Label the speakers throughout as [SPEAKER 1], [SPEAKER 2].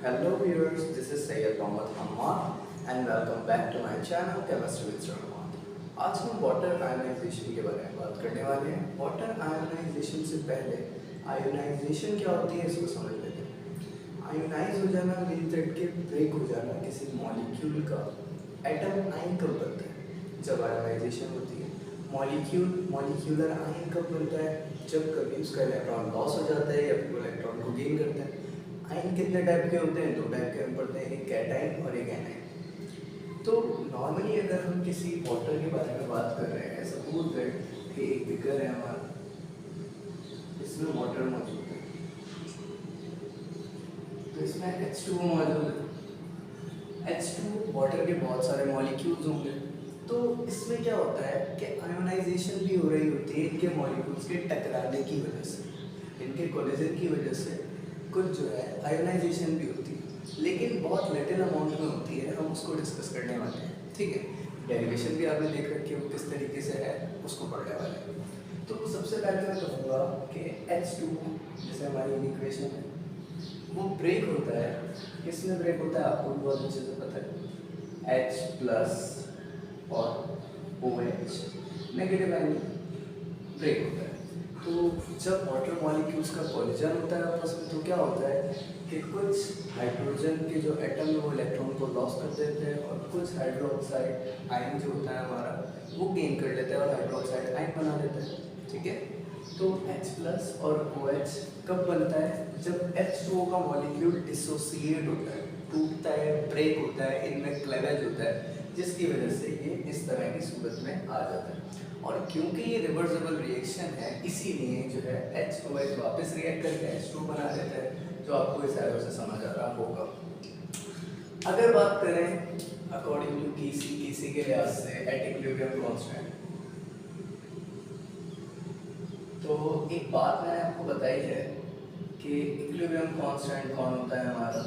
[SPEAKER 1] Hello viewers, this is Syed Mohammad Hammad and welcome back to my channel Chemistry with Rahman। आज हम water ionisation के बारे में बात करने वाले हैं। वाटर आयोनाइजेशन से पहले आयोनाइजेशन क्या होती है इसको समझ लेते हैं। आयोनाइज हो जाना मीन्स दैट के ब्रेक हो जाना किसी मॉलिक्यूल का। एटम आयन कब बनता है? जब आयोनाइजेशन होती है। मॉलिक्यूलर आयन कब बनता है? जब कभी उसका इलेक्ट्रॉन लॉस हो जाता है या फिर इलेक्ट्रॉन को गेन करता है। आयन कितने टाइप के होते हैं? दो टाइप के हम पढ़ते हैं, एक कैटाइन और एक एनाइन। तो नॉर्मली अगर हम किसी वाटर के बारे में बात कर रहे हैं, सपोज दैट कि एक बिकर है हमारा, इसमें वाटर मौजूद है, तो इसमें H2O मौजूद है। H2 वाटर के बहुत सारे मॉलिक्यूल्स होंगे, तो इसमें क्या होता है कि आयोनाइजेशन भी हो रही होती है इनके मॉलिक्यूल्स के टकराने की वजह से, इनके कोलिजन की वजह से कुछ जो है आयोनाइजेशन भी होती है, लेकिन बहुत लिटिल अमाउंट में होती है। हम उसको डिस्कस करने वाले हैं, ठीक है। डेरिवेशन भी आपने देख रखी है, वो किस तरीके से है उसको पढ़ने वाले हैं। तो सबसे पहले मैं कहूँगा कि H2 जैसे हमारी इक्वेशन है वो ब्रेक होता है। किसमें ब्रेक होता है आपको बहुत अच्छे से पता है, H प्लस और OH नेगेटिव आयन ब्रेक होता है। तो जब वाटर मॉलिक्यूल्स का कोलिजन होता है आपस में, तो क्या होता है कि कुछ हाइड्रोजन के जो एटम है वो इलेक्ट्रॉन को लॉस कर देते हैं और कुछ हाइड्रोक्साइड आयन जो होता है हमारा वो गेन कर लेते हैं और हाइड्रोक्साइड आयन बना देते हैं, ठीक है। तो H प्लस और OH कब बनता है? जब H2O का मॉलिक्यूल डिसोसिएट होता है, टूटता है, ब्रेक होता है, इनमें क्लेवेज होता है, जिसकी वजह से ये इस तरह की सूरत में आ जाता है। और क्योंकि ये रिवर्सिबल रिएक्शन है, इसीलिए जो है HOH वापस रिएक्ट करके H2 बना देता है, जो आपको इस एरो से समझ आ रहा होगा। अगर बात करें अकॉर्डिंग टू केसी के लिहाज से एट इक्विलिब्रियम कांस्टेंट, तो एक बात मैंने आपको बताई है कि इक्विलिब्रियम कांस्टेंट कौन होता है हमारा?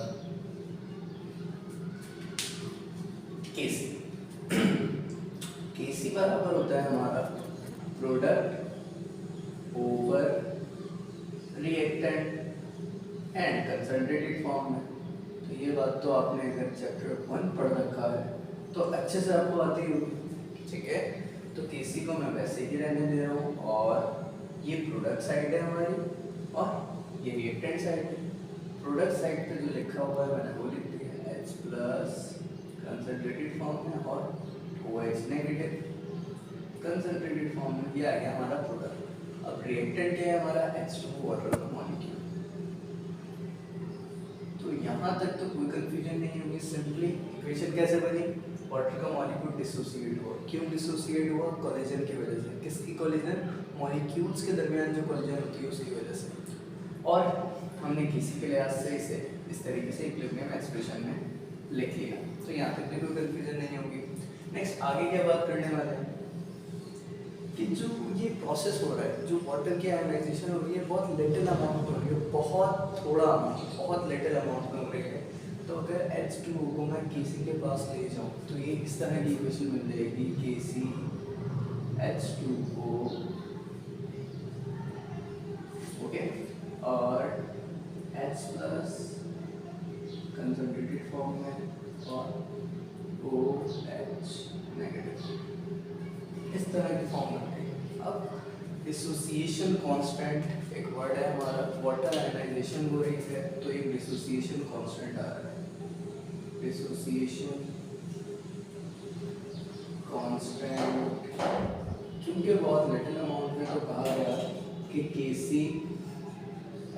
[SPEAKER 1] केसी। केसी बराबर होता है हमारा product over reactant and concentrated form में। तो ये बात तो आपने अगर चैप्टर 1 पढ़ रखा है तो अच्छे से आपको आती होगी, ठीक है। तो केसी को मैं वैसे ही रहने दे रहा हूँ, और ये प्रोडक्ट साइड है हमारी और ये रिएक्टेंट साइड है। प्रोडक्ट साइड पे जो लिखा हुआ है मैंने वो लिख दिया, H प्लस कंसंट्रेटेड फॉर्म में और OH नेगेटिव कंसंट्रेटेड फॉर्म में। ये आ गया हमारा प्रोडक्ट। अब रिएक्टेंट क्या है हमारा? H2 वाटर का मॉलिक्यूल। तो यहाँ तक तो कोई कंफ्यूजन नहीं होगी। सिंपली इक्वेशन कैसे बनी? वाटर का मॉलिक्यूल डिसोसिएट हुआ। क्यों डिसोसिएट हुआ? कोलिजन की वजह से। किसकी कोलिजन? मॉलिक्यूल्स के दरमियान जो कोलिजन होती है उसकी वजह से। और हमने किसी के लिहाज से इसे इस तरीके से इक्विलिब्रियम एक्सप्रेशन में लिख लिया, तो यहाँ तक भी कोई कंफ्यूजन नहीं होगी। नेक्स्ट आगे क्या बात करने वाले हैं कि जो ये प्रोसेस हो रहा है, जो वाटर की आयोनाइजेशन हो रही है, बहुत लिटिल अमाउंट हो रही है, बहुत थोड़ा अमाउंट, बहुत लिटिल अमाउंट में हो रही है। तो अगर H2O को मैं केसी के पास ले जाऊँ तो ये इस तरह की इक्वेशन मिल जाएगी, केसी H2O, ओके, और H प्लस कंसंट्रेटेड फॉर्म में और OH नेगेटिव, इस तरह की फॉर्म में। अब डिसोसिएशन कांस्टेंट एक वर्ड है हमारा, वाटर आयोनाइजेशन हो रही है तो एक डिसोसिएशन कांस्टेंट आ रहा है। डिसोसिएशन कांस्टेंट क्योंकि बहुत लिटिल अमाउंट में, तो कहा गया कि केसी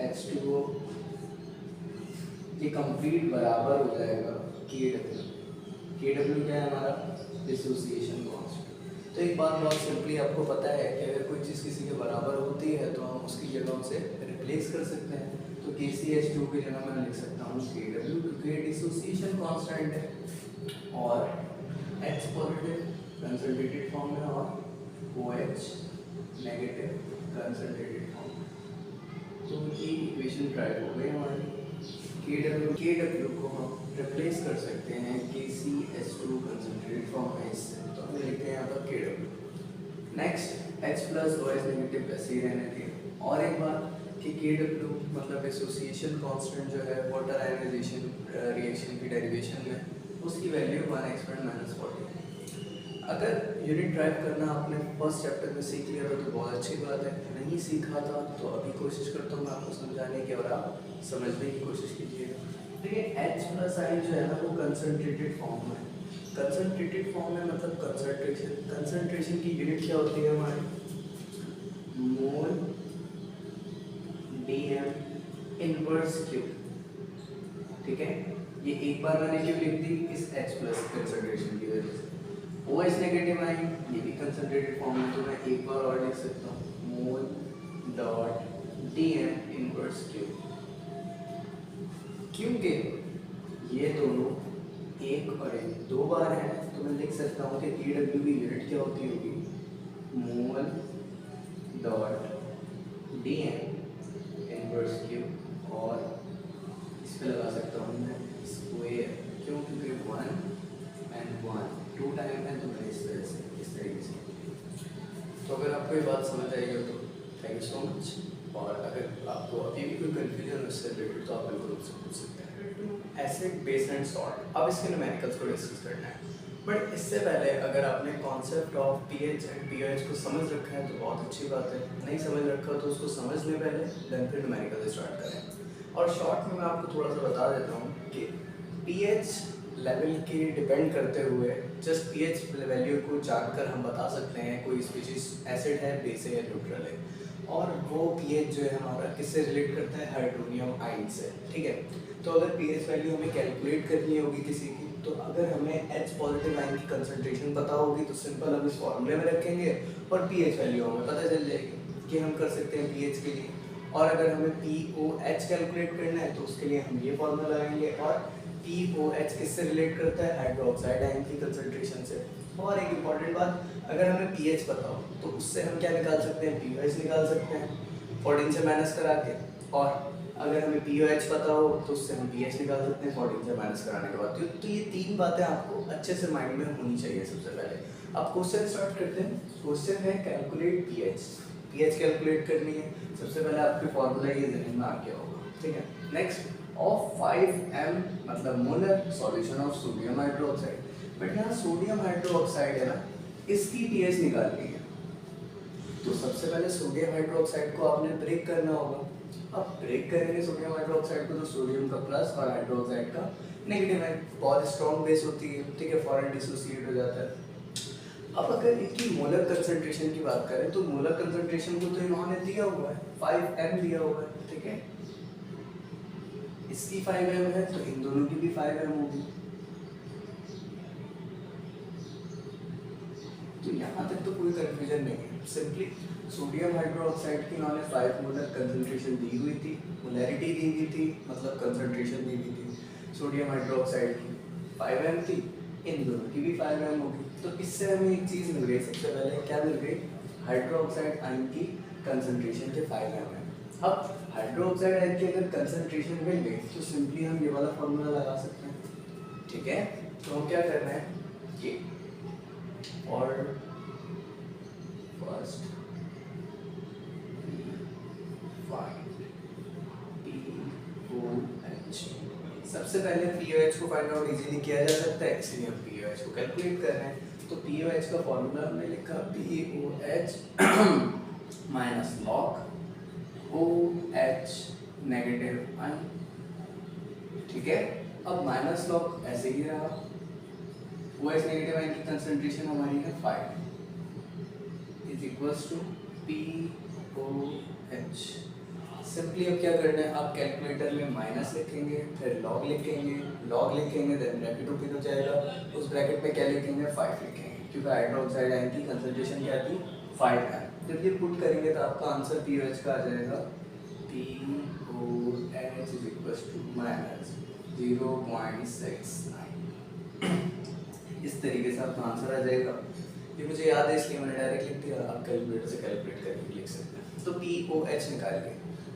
[SPEAKER 1] H2O ये कंप्लीट बराबर हो जाएगा KW। KW क्या है हमारा? Dissociation constant. तो एक बात बहुत सिंपली आपको पता है कि अगर कोई चीज़ किसी के बराबर होती है तो हम उसकी जगह से रिप्लेस कर सकते हैं। तो KCH2 की जगह मैं लिख सकता हूँ KW, क्योंकि डिसोसिएशन कांस्टेंट है, और H पॉजिटिव कंसंट्रेटेड फॉर्म में और OH नेगेटिव कंसंट्रेटेड फॉर्म में। तो ये इक्वेशन ट्राई हो गई हमारी। KW को हम रिप्लेस कर सकते हैं KCH2 कंसंट्रेटेड फॉर्म में इससे, तो हम लिखते हैं यहाँ पर KW। Next H plus OH negative वैसे ही रहने दिए। और एक बात कि KW मतलब एसोसिएशन कांस्टेंट जो है वाटर आयनाइजेशन रिएक्शन की डेरिवेशन में उसकी वैल्यू 1 - 40। अगर यूनिट ड्राइव करना आपने फर्स्ट चैप्टर में सीख लिया था तो बहुत अच्छी बात है, नहीं सीखा था तो अभी कोशिश करता हूँ मैं आपको समझाने की और आप समझने की कोशिश कीजिएगा। देखिए H+I जो है ना वो कंसनट्रेटेड फॉर्म में, कंसनट्रेटेड फॉर्म में मतलब कंसनट्रेशन की यूनिट क्या होती है हमारी, मोल DM इनवर्स Q। ठीक है, ये एक बार मैंने क्यों लिख दी, इस H+ कंसंट्रेशन की वजह से। OH नेगेटिव आई, ये भी कंसंट्रेटेड फॉर्म में, तो मैं एक बार और लिख सकता हूँ मोल डॉट DM इनवर्स Q। क्योंकि ये दोनों एक और एक दो बार हैं तो मैं लिख सकता हूँ कि KW की यूनिट क्या होती होगी, मोल डॉट DM इनवर्स Q, और इस पे लगा सकता हूँ मैं स्क्वायर, क्यों, क्योंकि 1 and 1 2 टाइम है तो मैं इस तरह से इस तरीके से। तो अगर आपको ये बात समझ आई हो तो थैंक यू सो मच, और अगर आपको अभी भी कोई कन्फ्यूजन उससे रिलेटेड तो आप बिल्कुल मुझसे पूछ सकते हैं। एसिड बेस एंड सॉल्ट, अब इसके न्यूमेरिकल्स को डिस्कस करना है, बट इससे पहले अगर आपने concept of pH and pOH को समझ रखा है तो बहुत अच्छी बात है, नहीं समझ रखा तो उसको समझ लें पहले, देन फिर न्यूमेरिकल स्टार्ट करें। और शॉर्ट में मैं आपको थोड़ा सा बता देता हूँ कि पीएच लेवल के डिपेंड करते हुए जस्ट पीएच वैल्यू को जानकर हम बता सकते हैं कोई स्पीशीज एसिड है, बेस है या न्यूट्रल है, और वो पीएच जो है हमारा किससे रिलेट करता है, हाइड्रोनियम आयन से। ठीक है, तो अगर पीएच वैल्यू हमें कैलकुलेट करनी होगी किसी की, तो अगर हमें H पॉजिटिव आयन की कंसंट्रेशन पता होगी तो सिंपल हम इस फॉर्मूले में रखेंगे और पीएच वैल्यू हमें पता चल जाएगी कि हम कर सकते हैं पीएच के लिए। और अगर हमें POH कैलकुलेट करना है तो उसके लिए हम ये फॉर्मूला लगाएंगे, और POH किससे रिलेट करता है, हाइड्रोक्साइड आयन की कंसंट्रेशन से। और एक इम्पॉर्टेंट बात, अगर हमें पीएच पता हो तो उससे हम क्या निकाल सकते हैं, POH निकाल सकते हैं 14 से माइनस करा के, और अगर हमें POH पता हो तो उससे हम pH निकाल सकते हैं 14 से माइनस कराने के बाद। तो ये तीन बातें आपको अच्छे से माइंड में होनी चाहिए सबसे पहले। अब क्वेश्चन स्टार्ट करते हैं। क्वेश्चन है कैलकुलेट पीएच कैलकुलेट करनी है, सबसे पहले आपके फॉर्मूला ये जहन में आ गया होगा। ठीक है, नेक्स्ट ऑफ 5m मतलब molar solution of sodium hydroxide, but यहाँ सोडियम हाइड्रोक्साइड है ना, इसकी pH निकालनी है, तो सबसे पहले सोडियम हाइड्रोक्साइड को आपने ब्रेक करना होगा। अब ब्रेक करेंगे सोडियम हाइड्रोक्साइड को तो सोडियम का प्लस और हाइड्रोक्साइड का नेगेटिव है, बहुत स्ट्रॉन्ग बेस होती है, ठीक है, फॉरन डिसोसिएट हो जाता है। अब अगर इनकी मोलर कंसंट्रेशन की बात करें तो मोलर कंसंट्रेशन को तो इन्होंने दिया हुआ है 5m दिया हुआ है, ठीक है, इसकी 5m है तो इन दोनों की भी 5m होगी। तो यहाँ तक तो कोई कंफ्यूजन नहीं है, सिंपली सोडियम हाइड्रोक्साइड की इन्होंने 5 मोलर कंसंट्रेशन दी हुई थी, मोलैरिटी दी हुई थी, मतलब कंसंट्रेशन दी हुई थी। सोडियम हाइड्रोक्साइड की 5m थी, इन दोनों की भी 5m होगी। तो इससे हमें एक चीज़ मिल गई, सबसे पहले क्या मिल गई, हाइड्रोक्साइड आयन की कंसंट्रेशन के 5m है। अब हाइड्रोक्साइड आयन की अगर कंसंट्रेशन मिल गई तो सिंपली हम ये वाला फॉर्मूला लगा सकते हैं। ठीक है, तो हम क्या करना है, ये और फर्स्ट POH, सबसे पहले POH को फाइंड आउट इजीली किया जा सकता है, इसलिए हम POH को कैलकुलेट कर रहे हैं। तो POH का फॉर्मूला हमने लिखा POH minus log OH negative ion. ठीक है, अब माइनस लॉग ऐसे ही रहा, OH नेगेटिव आयन की कंसंट्रेशन हमारी है 5 is equals to POH। Simply अब क्या करना है, आप कैलकुलेटर में माइनस लिखेंगे, फिर लॉग लिखेंगे, देन ब्रैकेट ओपन हो जाएगा, उस ब्रैकेट में क्या लिखेंगे, 5 लिखेंगे, क्योंकि हाइड्रोक्साइड आयन की कंसंट्रेशन क्या थी, 5 है। जब ये पुट करेंगे तो आपका आंसर POH का आ जाएगा POH is equals to minus 0.69। इस तरीके से आपका आंसर आ जाएगा। ये मुझे याद है इसलिए मैंने डायरेक्ट लिख दिया, आप कैलकुलेटर से कैलकुलेट करके लिख सकते हैं। तो POH निकालिए,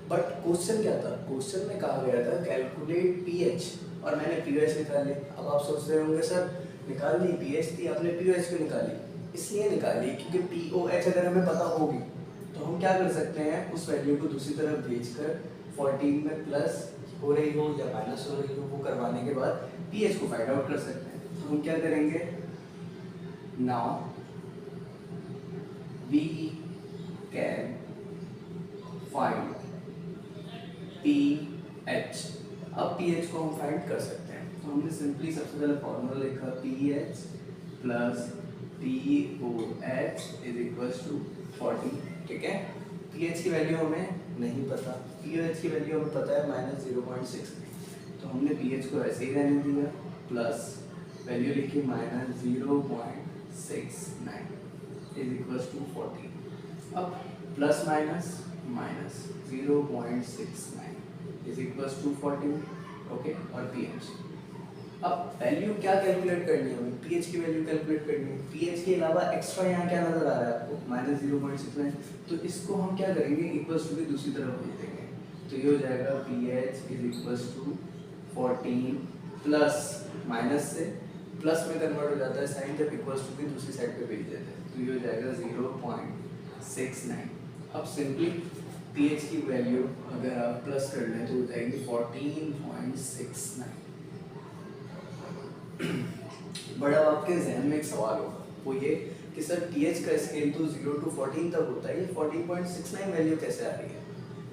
[SPEAKER 1] बट क्वेश्चन क्या था, क्वेश्चन में कहा गया था कैलकुलेट pH, और मैंने POH निकाल लिया। अब आप सोच रहे होंगे सर निकाल ली pH थी, आपने POH क्यों निकाली? इसलिए निकाली क्योंकि POH अगर हमें पता होगी तो तो हम क्या कर सकते हैं, उस वैल्यू को दूसरी तरफ भेजकर 14 में प्लस हो रही हो या माइनस हो रही हो वो करवाने के बाद पीएच को फाइंड आउट कर सकते हैं। तो हम क्या करेंगे, now we can find pH. अब पीएच को हम फाइंड कर सकते हैं, तो हमने सिंपली सबसे पहले फॉर्मूला लिखा pH plus pOH is equals to 40। ठीक है, पीएच की वैल्यू हमें नहीं पता, पीओएच की वैल्यू हमें पता है -0.6, तो हमने पीएच को ऐसे ही रहने दिया प्लस वैल्यू लिखी -0.69 इज इक्वल्स टू 40। अब plus minus minus 0.69 is equals to 14। Okay, और पीएच, अब वैल्यू क्या कैलकुलेट करनी है हमें, पीएच की वैल्यू कैलकुलेट करनी है। पीएच के अलावा एक्स्ट्रा यहाँ क्या नजर आ रहा है आपको, -0.69, तो इसको हम क्या करेंगे, इक्वल्स टू की दूसरी तरफ भेज देंगे, तो ये हो जाएगा pH is equals to 14 plus minus से प्लस में कन्वर्ट हो जाता है साइन, जब इक्वल्स टू की दूसरी साइड पे भेज देते हैं, तो ये हो जाएगा 0.69। अब सिंपली पीएच की वैल्यू अगर आप प्लस कर लें तो हो जाएगी 14.69। बड़ा आपके जहन में एक सवाल होगा, वो ये कि सर पीएच का स्केल तो 0 to 14 तक होता है, ये 14.69 वैल्यू कैसे आ रही है?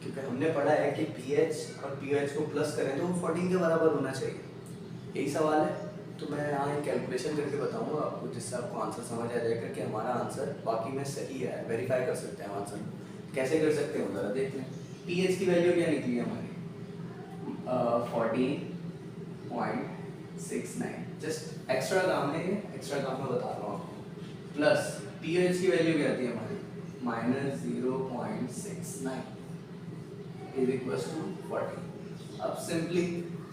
[SPEAKER 1] क्योंकि हमने पढ़ा है कि पीएच और पीओएच को प्लस करें तो वो 14 के बराबर होना चाहिए, यही सवाल है। तो मैं यहाँ एक कैलकुलेशन करके बताऊंगा आपको, जिससे आपको आंसर समझ आ जाएगा कि हमारा आंसर बाकी में सही है। वेरीफाई कर सकते हैं आंसर, कैसे कर सकते हैं ज़रा देख लें। पीएच की वैल्यू क्या निकली है हमारी, 14.69, जस्ट एक्स्ट्रा काम है, ये एक्स्ट्रा काम मैं बता रहा हूँ आपको। प्लस पीएच की वैल्यू क्या आती है हमारी, -0.69 इज इक्वल्स टू 40। अब सिंपली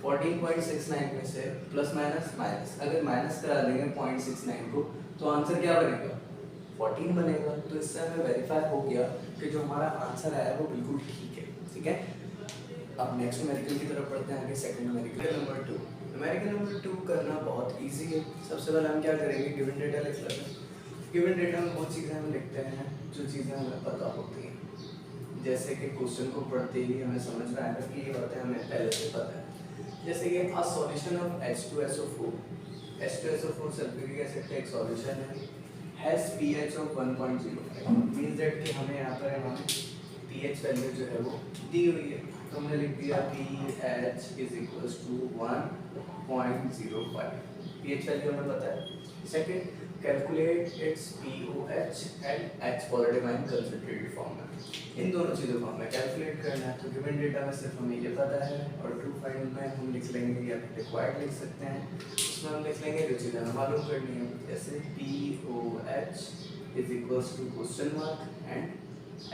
[SPEAKER 1] 14.69 में से प्लस माइनस माइनस, अगर माइनस करा देंगे 0.69 को तो आंसर क्या बनेगा, 14 बनेगा। तो इससे हमें वेरीफाई हो गया कि जो हमारा आंसर आया वो बिल्कुल ठीक है। ठीक है, अब नेक्स्ट न्यूमेरिकल की तरफ पढ़ते हैं आगे। Second numerical number 2। Numerical number 2 करना बहुत इजी है। सबसे पहले हम क्या करेंगे, गिवन डेटा लिख लेते हैं। गिवन डेटा में बहुत चीज़ें हम लिखते हैं जो चीज़ें हमें पता होती हैं, जैसे कि क्वेश्चन को पढ़ते ही हमें समझ में आएगा कि ये बातें हमें पहले से पता है। जैसे कि a solution of H2SO4, H2SO4 sulphuric acid का एक सॉल्यूशन है, has pH of 1.05, means that कि हमें यहाँ पर हमें pH वैल्यू जो है वो दी हुई है, तो हमने लिख दिया pH is equals to 1.05, pH value हमें पता है। Second, calculate its POH and H positive ion concentrated form में, इन दोनों चीज़ों को हमें कैलकुलेट करना है। तो गिवन डेटा में सिर्फ हमें ये पता है, और ट्रू फाइंड में हम लिख लेंगे या रिक्वायर्ड लिख सकते हैं, उसमें हम लिख लेंगे जो चीज़ें हमें मालूम करनी है, जैसे POH is equals to question mark and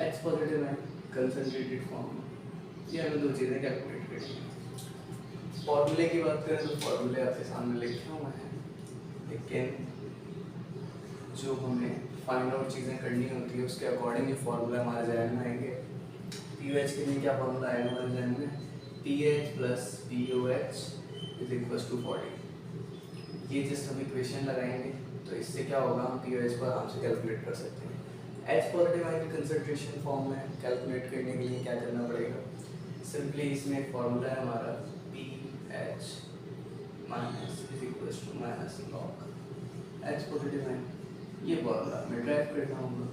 [SPEAKER 1] H positive ion concentrated form में, ये हमें दो चीज़ें कैलकुलेट करनी है। फॉर्मूले की बात करें तो फॉर्मूले आपके सामने लिखे हुए हैं, लेकिन जो हमें फाइंड आउट चीज़ें करनी होती है उसके अकॉर्डिंग ये फार्मूला हमारे जहन में आएंगे। पीओएच के लिए क्या फार्मूला आएगा हमारे जहन में, pH plus pOH is equals to 40। ये जस्ट हम इक्वेशन लगाएंगे तो इससे क्या होगा, हम पीओएच को आराम से कैलकुलेट कर सकते हैं। H positive ion concentration form में कैलकुलेट करने के लिए क्या करना पड़ेगा, सिंपली इसमें एक फार्मूला है हमारा pH minus is equals to minus log H positive ion, ये फॉर्मूला मैं ड्राइव करना होगा।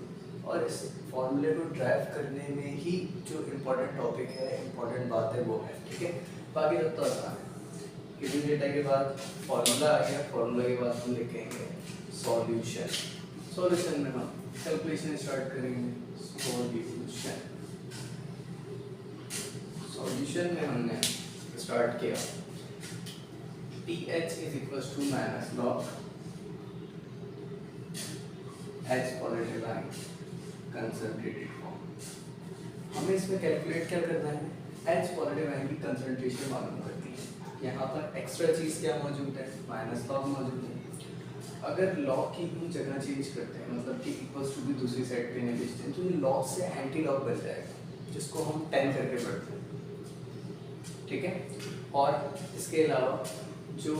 [SPEAKER 1] और इस फॉर्मूले को ड्राइव करने में ही जो इम्पोर्टेंट टॉपिक है, इम्पोर्टेंट बात है वो है। ठीक है, बाकी सब तो आसान है। गिवन डेटा के बाद फॉर्मूला आ गया, फॉर्मूला के बाद हम लिखेंगे सॉल्यूशन। सॉल्यूशन में हम कैलकुलेशन स्टार्ट करेंगे। सॉल्यूशन में हमने स्टार्ट किया pH is equals to minus log H positive ion concentrated form. हमें इसमें कैलकुलेट क्या करना है, H पॉजिटिव आयन की कंसंट्रेशन मालूम करनी है। यहाँ पर एक्स्ट्रा चीज़ क्या मौजूद है, माइनस लॉग मौजूद है। अगर लॉग की हम जगह चेंज करते हैं, मतलब कि इक्वल्स टू की दूसरी साइड पे नहीं भेजते हैं, तो ये लॉग से एंटी लॉग बन जाएगा, जिसको हम 10 करके पढ़ते हैं। ठीक है, और इसके अलावा जो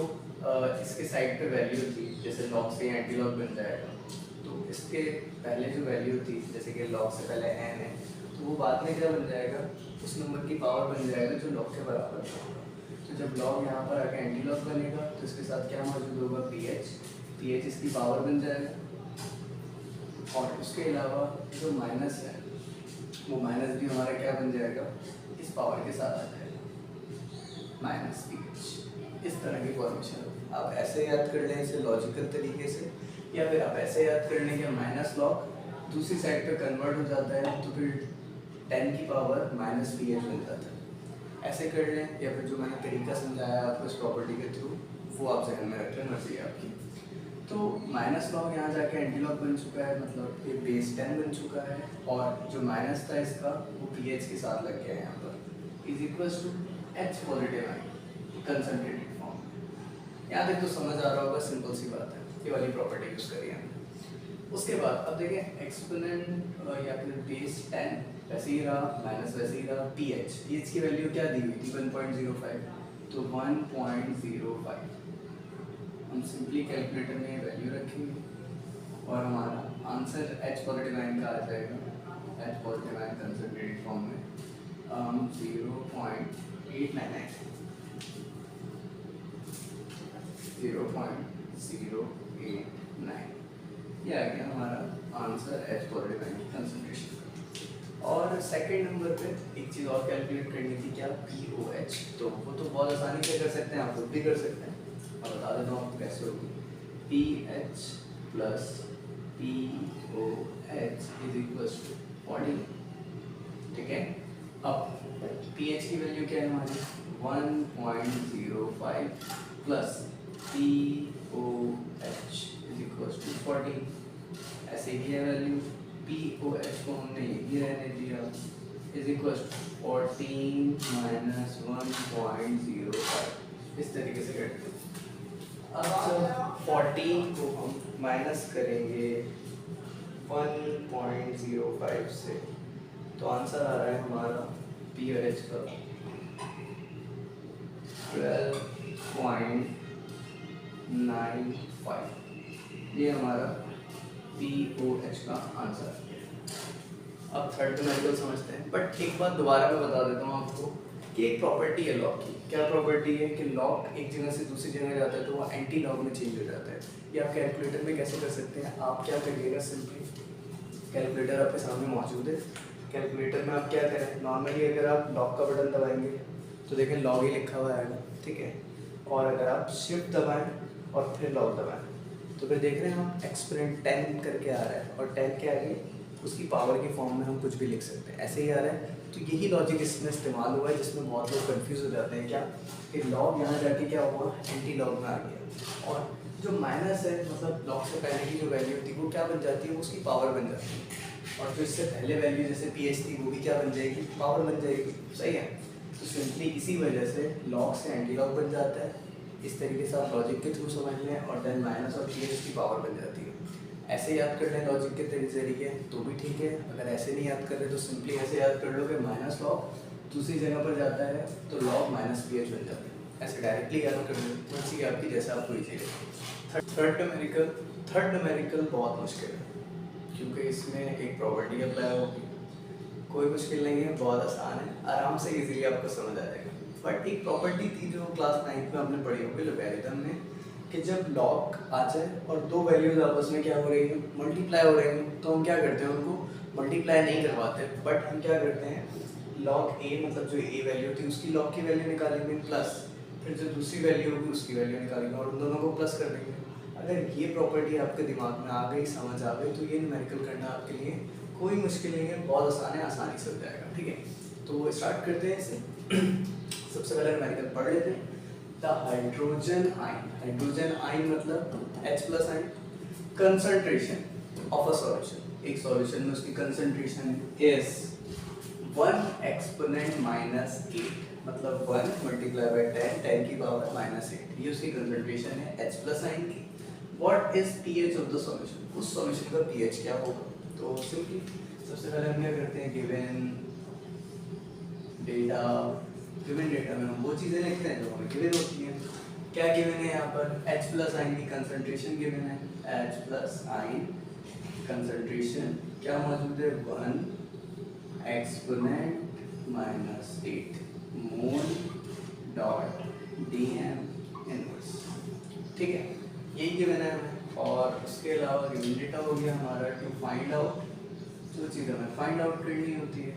[SPEAKER 1] इसके साइड पे वैल्यू थी, जैसे लॉग से एंटी लॉग बन जाएगा, तो तो इसके पहले जो वैल्यू थी, जैसे कि लॉग से पहले n है, तो वो बाद में क्या बन जाएगा, उस नंबर की पावर बन जाएगा जो लॉग के बराबर होगा। तो जब लॉग यहाँ पर आके एंटी लॉग बनेगा तो इसके साथ क्या मौजूद होगा, पी एच इसकी पावर बन जाएगा। और उसके अलावा जो माइनस है वो माइनस भी हमारा क्या बन जाएगा, इस पावर के साथ आ जाएगा, माइनस पी। इस तरह की फॉर्मेशन होगी। आप ऐसे याद कर लें इसे लॉजिकल तरीके से, या फिर आप ऐसे याद कर लें कि माइनस लॉग दूसरी साइड पे कन्वर्ट हो जाता है तो फिर 10 की पावर माइनस पी एच बन जाता है। ऐसे कर लें, या फिर जो मैंने तरीका समझाया आपको इस प्रॉपर्टी के थ्रू वो आप जहन में रख लें, मर्जी आपकी। तो माइनस लॉग यहाँ जाके एंटी लॉग बन चुका है, मतलब ये बेस 10 बन चुका है, और जो माइनस था इसका वो पी एच के साथ लग गया है यहाँ पर, is equals to H positive ion concentrated form. यहाँ तक तो समझ आ रहा होगा, सिंपल सी बात है, ये वाली प्रॉपर्टी यूज़ करिए हमने। उसके बाद अब देखें एक्सपोनेंट या फिर बेस 10 वैसे ही रहा, माइनस वैसे ही रहा, पी एच की वैल्यू क्या दी हुई थी 1.05, तो 1.05 हम सिंपली कैलकुलेटर में वैल्यू रखेंगे और हमारा आंसर एच पॉजिटिव आयन का आ जाएगा। H positive ion concentrated form में 0.899 ये आ गया हमारा आंसर एच पॉजिटिव आयन की कंसंट्रेशन। और सेकंड नंबर पे एक चीज़ और कैलकुलेट करनी थी, क्या, POH। तो वो तो बहुत आसानी से कर सकते हैं, आप खुद भी कर सकते हैं, और बता देता हूँ आपको कैसे होगी। PH plus POH is equals to 40। ठीक है, अब PH की वैल्यू क्या है हमारी 1.05 plus POH is equals to 40। ऐसे ही है वैल्यू, POH को हमने यही रहने दिया, इज इक्वल्स टू 14 माइनस 1.05। इस तरीके से करते हैं। अब जब 14 को हम माइनस करेंगे 1.05 से, तो आंसर आ रहा है हमारा POH का 12.95। ये हमारा POH का आंसर है। अब थर्ड न्यूमेरिकल समझते हैं, बट एक बात दोबारा मैं बता देता हूँ आपको कि एक प्रॉपर्टी है लॉग की। क्या प्रॉपर्टी है कि लॉग एक जगह से दूसरी जगह जाता है तो वो एंटी लॉग में चेंज हो जाता है। ये आप कैलकुलेटर में कैसे कर सकते हैं, आप क्या करिएगा, सिंपली कैलकुलेटर आपके सामने मौजूद है। कैलकुलेटर में आप क्या करें, नॉर्मली अगर आप लॉग का बटन दबाएंगे तो देखें लॉग ही लिखा हुआ आएगा, ठीक है। और अगर आप शिफ्ट दबाएं और फिर लॉग दबाएं तो फिर देख रहे हैं हम एक्सपोनेंट 10 करके आ रहा है, और 10 के आगे उसकी पावर के फॉर्म में हम कुछ भी लिख सकते हैं, ऐसे ही आ रहा है। तो यही लॉजिक इसमें इस्तेमाल हुआ है, जिसमें बहुत लोग कंफ्यूज हो जाते हैं, क्या कि लॉग यहाँ जाके क्या हुआ, एंटी लॉग में आ गया, और जो माइनस है मतलब लॉग से पहले की जो वैल्यू थी वो क्या बन जाती है, वो उसकी पावर बन जाती है, और जो इससे पहले वैल्यू जैसे PH थी वो भी क्या बन जाएगी, पावर बन जाएगी, सही है। तो सिंपली इसी वजह से लॉग से एंटी लॉग बन जाता है। इस तरीके से आप लॉजिक के थ्रू समझ लें, और देन माइनस और PH की पावर बन जाती है। ऐसे याद कर लें लॉजिक के जरिए तो भी ठीक है, अगर ऐसे नहीं याद कर रहे तो सिंपली ऐसे याद कर लो कि माइनस लॉग दूसरी जगह पर जाता है तो लॉग माइनस PH बन जाता है। ऐसे डायरेक्टली याद कर लो, मर्जी आपकी, जैसा आपको इजी लगे। थर्ड न्यूमेरिकल बहुत मुश्किल है, क्योंकि इसमें एक प्रॉपर्टी अप्लाई होगी। कोई मुश्किल नहीं है, बहुत आसान है, आराम से इजीली आपको समझ आ जाएगा। बट एक प्रॉपर्टी थी जो क्लास 9 में आपने पढ़ी होगी लोगैरिथम में, कि जब लॉग आ जाए और दो वैल्यूज आपस में क्या हो रही है, मल्टीप्लाई हो रही हैं, तो हम क्या करते हैं, उनको मल्टीप्लाई नहीं करवाते, बट हम क्या करते हैं, लॉग ए मतलब जो ए वैल्यू थी उसकी लॉग की वैल्यू निकालेंगे, प्लस फिर जो दूसरी वैल्यू होगी उसकी वैल्यू निकालेंगे और उन दोनों को प्लस कर देंगे। अगर ये प्रॉपर्टी आपके दिमाग में आ गई, समझ आ गई, तो ये न्यूमेरिकल करना आपके लिए कोई मुश्किल नहीं है, बहुत आसान है, आसानी से हो जाएगा, ठीक है। तो स्टार्ट करते हैं इसे। सबसे पहले न्यूमेरिकल पढ़ लेते हैं। द हाइड्रोजन आयन मतलब H plus ion, concentration of a solution, एक सॉल्यूशन में उसकी कंसंट्रेशन इज 1 एक्सपोनेंट माइनस 8, मतलब 1 मल्टीप्लाई बाय 10 की पावर माइनस 8, ये उसकी कंसंट्रेशन है H प्लस आयन की। What is pH of the solution, उस सॉल्यूशन का पीएच क्या होगा। तो सिंपली सबसे पहले हम क्या करते हैं, गिवन डेटा में हम वो चीज़ें लिखते हैं जो हमें गिवन होती हैं। क्या गिवन है यहाँ पर, H प्लस आयन की कंसंट्रेशन गिवन है, H प्लस आयन कंसंट्रेशन क्या मौजूद है, 1 एक्सपोनेंट माइनस 8 मोल डॉट DM इनवर्स। ठीक है, यही गिवन है हमें। और उसके अलावा गिवन डेटा हो गया हमारा टू फाइंड आउट, जो चीज़ हमें फाइंड आउट करनी होती है।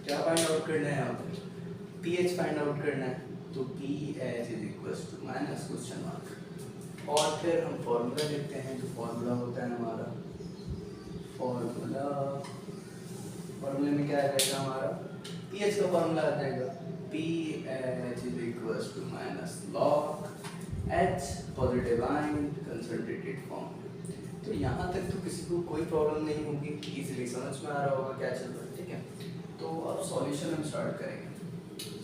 [SPEAKER 1] क्या फाइंड आउट करना है यहाँ पे, pH फाइंड आउट करना है। तो pH is equals to minus question mark, और फिर हम फॉर्मूला लिखते हैं। जो फॉर्मूला होता है हमारा, फॉर्मूले में क्या आ जाएगा हमारा, pH का फॉर्मूला आ जाएगा pH is equals to minus log H positive ion concentrated form. तो यहाँ तक तो किसी को कोई प्रॉब्लम नहीं होगी, इजीली समझ में आ रहा होगा क्या चल रहा है। ठीक है, तो अब सॉल्यूशन हम स्टार्ट करेंगे।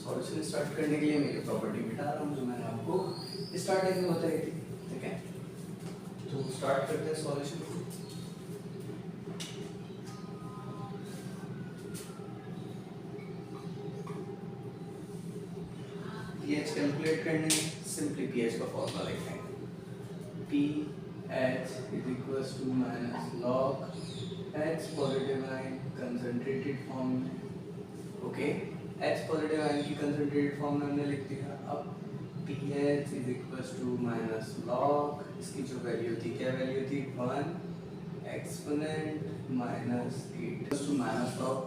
[SPEAKER 1] सॉल्यूशन स्टार्ट करने के लिए मैं ये प्रॉपर्टी मिटा रहा हूँ जो मैंने आपको स्टार्टिंग में बताई थी। ठीक है, तो स्टार्ट करते हैं सॉल्यूशन को। pH कैलकुलेट करने में सिंपली pH का फॉर्मूला लिखेंगे, pH is equals to minus log H positive ion concentrated form में। ओके, H पॉजिटिव आयन की कंसंट्रेटेड फॉर्म में हमने लिख दिया। अब pH is equals to minus log, इसकी जो वैल्यू थी, क्या वैल्यू थी, 1 exponent minus 8 to minus log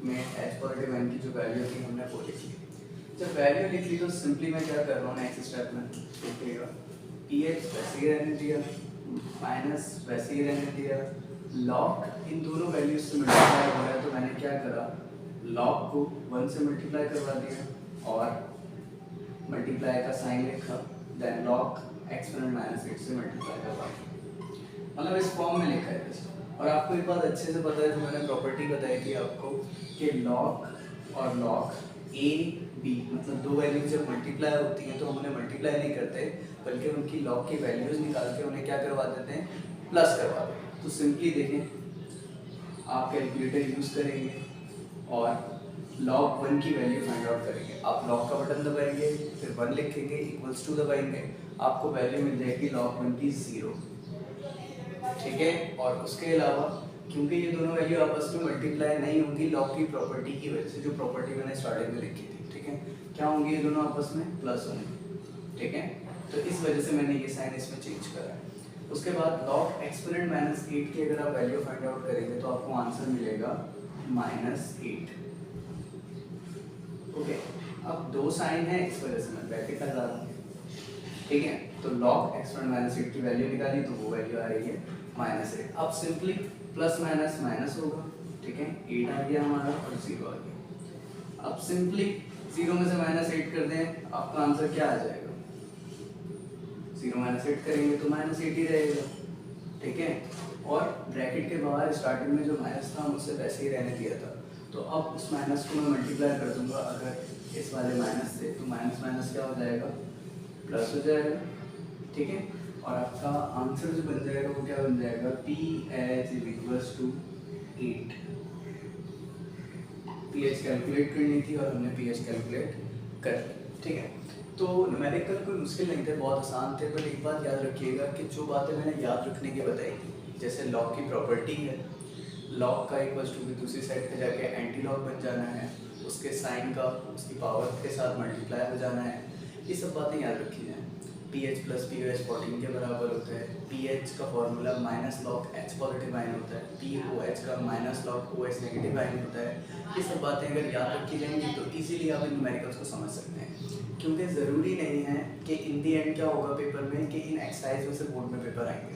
[SPEAKER 1] में H पॉजिटिव आयन की जो वैल्यू थी हमने वो लिख ली। जब वैल्यू लिख ली तो सिंपली मैं क्या कर रहा हूँ नेक्स्ट स्टेप में, देखिएगा pH वैसे ही रहने दिया, माइनस वैसे ही रहने दिया, log इन दोनों वैल्यूज से मल्टीप्लाई हो रहा है तो मैंने क्या करा, log को 1 से मल्टीप्लाई करवा दिया और मल्टीप्लाई का साइन लिखा, देन log एक्सपोनेंट माइनस 8 से मल्टीप्लाई करवा दिया। मतलब इस फॉर्म में लिखा है। और आपको एक बात अच्छे से पता है जो मैंने प्रॉपर्टी बताई थी आपको कि log और log A B मतलब दो वैल्यूज जब मल्टीप्लाई होती हैं तो हम उन्हें मल्टीप्लाई नहीं करते बल्कि उनकी लॉग की वैल्यूज निकाल के उन्हें क्या करवा देते हैं, प्लस करवा देते हैं। तो सिंपली देखें, आप कैलकुलेटर यूज करेंगे और log 1 की वैल्यू फाइंड आउट करेंगे। आप log का बटन दबाएंगे, फिर 1 लिखेंगे, इक्वल्स टू दबाएंगे, आपको वैल्यू मिल जाएगी log 1 की 0। ठीक है, और उसके अलावा क्योंकि ये दोनों वैल्यू आपस में मल्टीप्लाई नहीं होंगी लॉग की प्रॉपर्टी की वजह से, जो प्रॉपर्टी मैंने स्टार्टिंग में लिखी थी। ठीक है, क्या होंगी ये दोनों आपस में, प्लस होंगे। ठीक है, तो इस वजह से मैंने ये साइन इसमें चेंज करा है। उसके बाद log एक्सपोनेंट माइनस 8 की अगर आप वैल्यू फाइंड आउट करेंगे तो आपको आंसर मिलेगा -8। ओके, अब दो साइन है इस वजह से मैं ब्रैकेट लगा रहा हूँ। ठीक है, तो log एक्सपोनेंट माइनस 8 की वैल्यू निकाली तो वो वैल्यू आ रही है -8। अब सिंपली प्लस माइनस माइनस होगा। ठीक है, 8 आ गया हमारा और 0 आ गया। अब सिंपली 0 में से -8 कर दें, आपका आंसर क्या आ जाएगा, 0 -8 करेंगे तो -8 ही रहेगा। ठीक है, और ब्रैकेट के बाहर स्टार्टिंग में जो माइनस था मुझसे वैसे ही रहने दिया था, तो अब उस माइनस को मैं मल्टीप्लाई कर दूंगा अगर इस वाले माइनस से, तो माइनस माइनस क्या हो जाएगा, प्लस हो जाएगा। ठीक है, और आपका आंसर जो बन जाएगा वो क्या बन जाएगा, pH is equals to 8। pH calculate करनी थी और हमने pH कैलकुलेट कर ली। ठीक है, तो न्यूमेरिकल कोई मुश्किल नहीं थे, बहुत आसान थे। बट एक बात याद रखिएगा कि जो बातें मैंने याद रखने की बताई थी, जैसे लॉग की प्रॉपर्टी है, लॉग का इक्वल्स टू की दूसरी साइड पे जाके एंटी लॉग बन जाना है, उसके साइन का उसकी पावर के साथ मल्टीप्लाई हो जाना है, ये सब बातें याद रखी जाएँ। pH प्लस POH 14 के बराबर होता है। pH का formula minus log H positive ion होता है, POH का minus log OH negative ion होता है। ये सब बातें अगर याद रखी जाएंगी तो इजीली आप इन न्यूमेरिकल्स को समझ सकते हैं, क्योंकि ज़रूरी नहीं है कि इन दी एंड क्या होगा पेपर में कि इन एक्सरसाइज में से बोर्ड में पेपर आएंगे।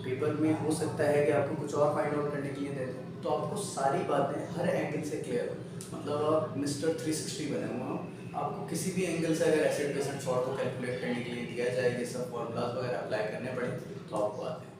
[SPEAKER 1] पेपर में हो सकता है कि आपको कुछ और फाइंड आउट करने के लिए दे दें, तो आपको सारी बातें हर एंगल से क्लियर हो, मतलब आप मिस्टर 360 बने हुए हो। आपको किसी भी एंगल से अगर एसिड बेसिड शॉर्ट को कैलकुलेट करने के लिए दिया जाए, ये सब फॉर्मूलाज वगैरह अप्लाई करने पड़े तो आपको आते हैं।